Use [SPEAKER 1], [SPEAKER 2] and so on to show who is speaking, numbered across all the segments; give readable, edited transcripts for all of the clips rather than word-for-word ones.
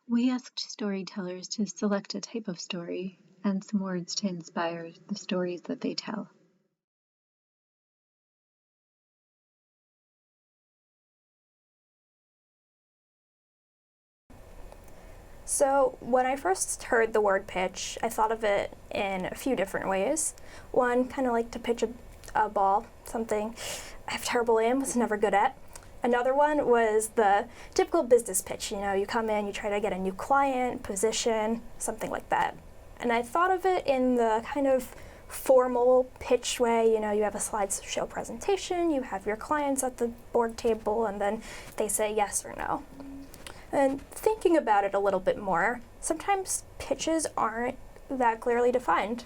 [SPEAKER 1] We asked storytellers to select a type of story and some words to inspire the stories that they tell.
[SPEAKER 2] So, when I first heard the word pitch, I thought of it in a few different ways. One, kind of like to pitch a ball, something I have terrible aim, was never good at. Another one was the typical business pitch. You know, you come in, you try to get a new client, position, something like that. And I thought of it in the kind of formal pitch way. You know, you have a slideshow presentation, you have your clients at the board table, and then they say yes or no. And thinking about it a little bit more, sometimes pitches aren't that clearly defined.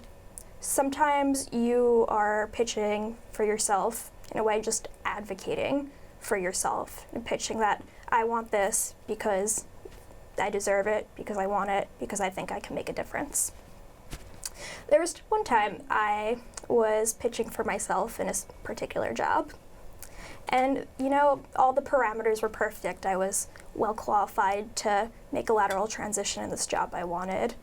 [SPEAKER 2] Sometimes you are pitching for yourself, in a way just advocating for yourself and pitching that I want this because I deserve it, because I want it, because I think I can make a difference. There was one time I was pitching for myself in a particular job. And, you know, all the parameters were perfect. I was well qualified to make a lateral transition in this job I wanted.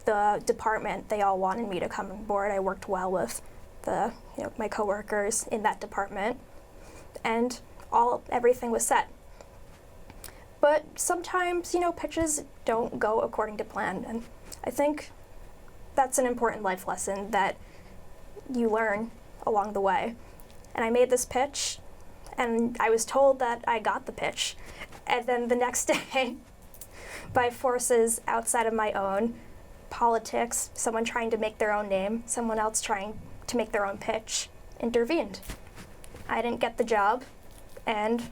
[SPEAKER 2] The department, they all wanted me to come on board. I worked well with my coworkers in that department, and everything was set. But sometimes, pitches don't go according to plan, and I think that's an important life lesson that you learn along the way. And I made this pitch, and I was told that I got the pitch. And then the next day, by forces outside of my own, politics, someone trying to make their own name, someone else trying to make their own pitch, intervened. I didn't get the job, and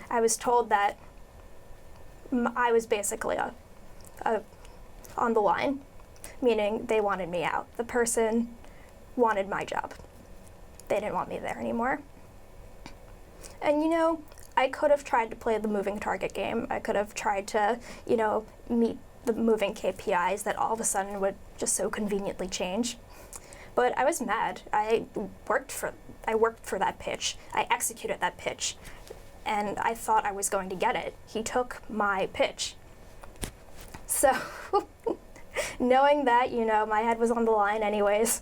[SPEAKER 2] I was told that I was basically on the line, meaning they wanted me out. The person wanted my job. They didn't want me there anymore. And I could have tried to play the moving target game. I could have tried to, meet the moving KPIs that all of a sudden would just so conveniently change. But I was mad. I worked for that pitch. I executed that pitch, and I thought I was going to get it. He took my pitch. So, knowing that, my head was on the line anyways,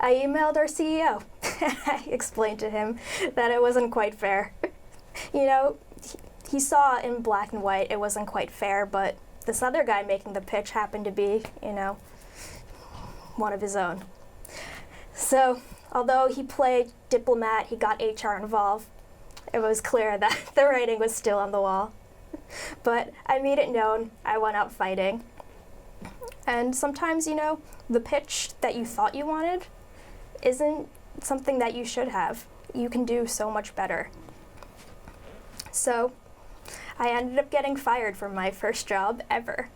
[SPEAKER 2] I emailed our CEO. I explained to him that it wasn't quite fair. He saw in black and white it wasn't quite fair, but this other guy making the pitch happened to be, one of his own. So, although he played diplomat, he got HR involved, it was clear that the writing was still on the wall. But I made it known I went out fighting. And sometimes, the pitch that you thought you wanted isn't something that you should have. You can do so much better. So, I ended up getting fired from my first job ever.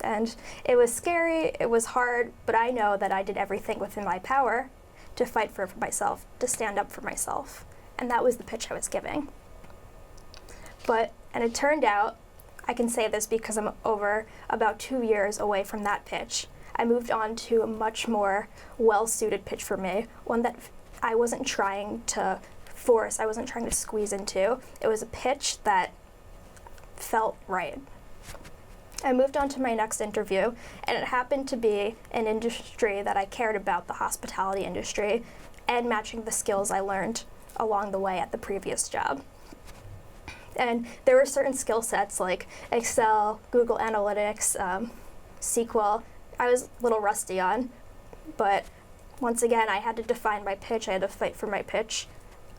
[SPEAKER 2] And it was scary, it was hard, but I know that I did everything within my power to fight for myself, to stand up for myself. And that was the pitch I was giving. And it turned out, I can say this because I'm over about 2 years away from that pitch. I moved on to a much more well-suited pitch for me, one that I wasn't trying to force, I wasn't trying to squeeze into. It was a pitch that felt right. I moved on to my next interview, and it happened to be an industry that I cared about, the hospitality industry, and matching the skills I learned along the way at the previous job. And there were certain skill sets like Excel, Google Analytics, SQL, I was a little rusty on, but once again, I had to define my pitch, I had to fight for my pitch,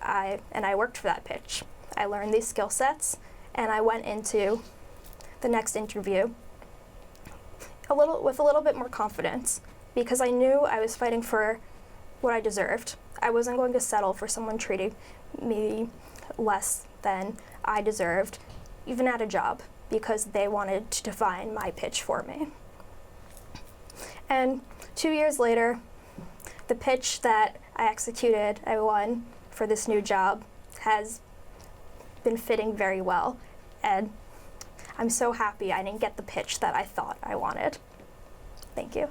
[SPEAKER 2] and I worked for that pitch. I learned these skill sets, and I went into the next interview with a little bit more confidence, because I knew I was fighting for what I deserved. I wasn't going to settle for someone treating me less than I deserved, even at a job, because they wanted to define my pitch for me. And 2 years later, the pitch that I executed, I won for this new job, has been fitting very well, and I'm so happy I didn't get the pitch that I thought I wanted. Thank you.